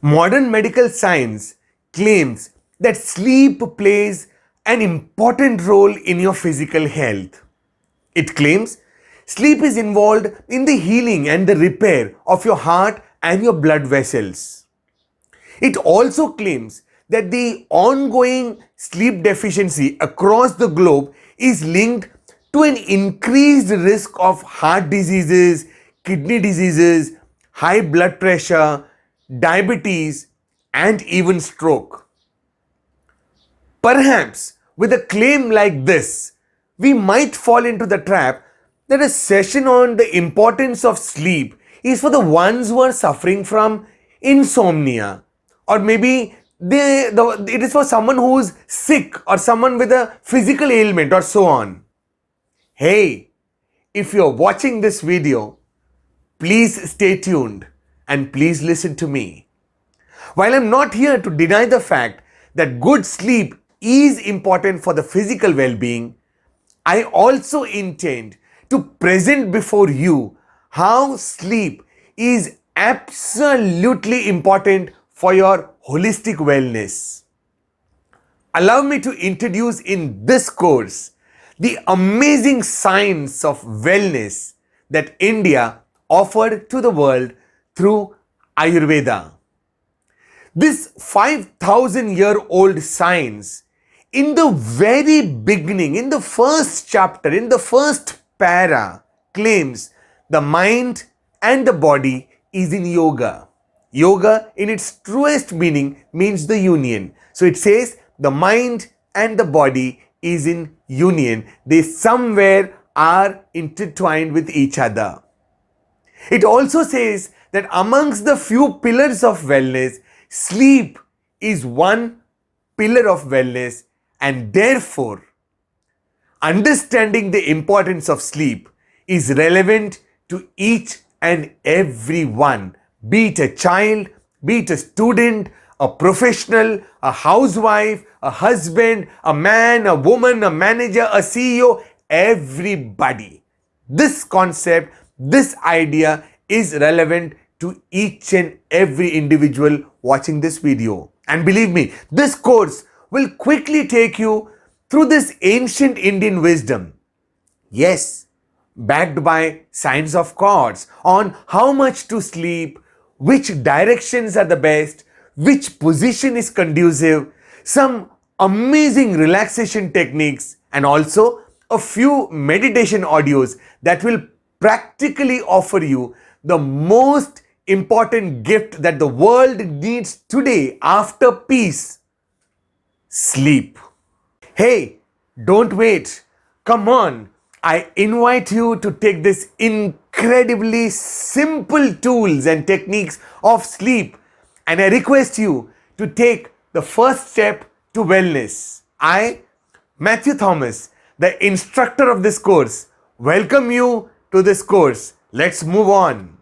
Modern medical science claims that sleep plays an important role in your physical health. It claims sleep is involved in the healing and the repair of your heart and your blood vessels. It also claims that the ongoing sleep deficiency across the globe is linked to an increased risk of heart diseases, kidney diseases, high blood pressure, diabetes, and even stroke. Perhaps with a claim like this, we might fall into the trap that a session on the importance of sleep is for the ones who are suffering from insomnia, or maybe it is for someone who is sick or someone with a physical ailment or so on. Hey, if you're watching this video, please stay tuned and please listen to me. While I'm not here to deny the fact that good sleep is important for the physical well-being, I also intend to present before you how sleep is absolutely important for your holistic wellness. Allow me to introduce in this course the amazing science of wellness that India offered to the world through Ayurveda. This 5,000-year-old science, in the very beginning, in the first chapter, in the first para, claims the mind and the body is in yoga. Yoga, in its truest meaning, means the union. So it says the mind and the body is in union. They somewhere are intertwined with each other. It also says that amongst the few pillars of wellness, sleep is one pillar of wellness, and therefore, understanding the importance of sleep is relevant to each and every one, be it a child, be it a student, a professional, a housewife, a husband, a man, a woman, a manager, a CEO, everybody. This concept, this idea is relevant to each and every individual watching this video. And believe me, this course will quickly take you through this ancient Indian wisdom. Yes, backed by science of course, on how much to sleep, which directions are the best, which position is conducive, some amazing relaxation techniques, and also a few meditation audios that will practically offer you the most important gift that the world needs today after peace: sleep. Hey, don't wait. Come on. I invite you to take this incredibly simple tools and techniques of sleep, and I request you to take the first step to wellness. I, Mathew Thomas, the instructor of this course, welcome you to this course. Let's move on.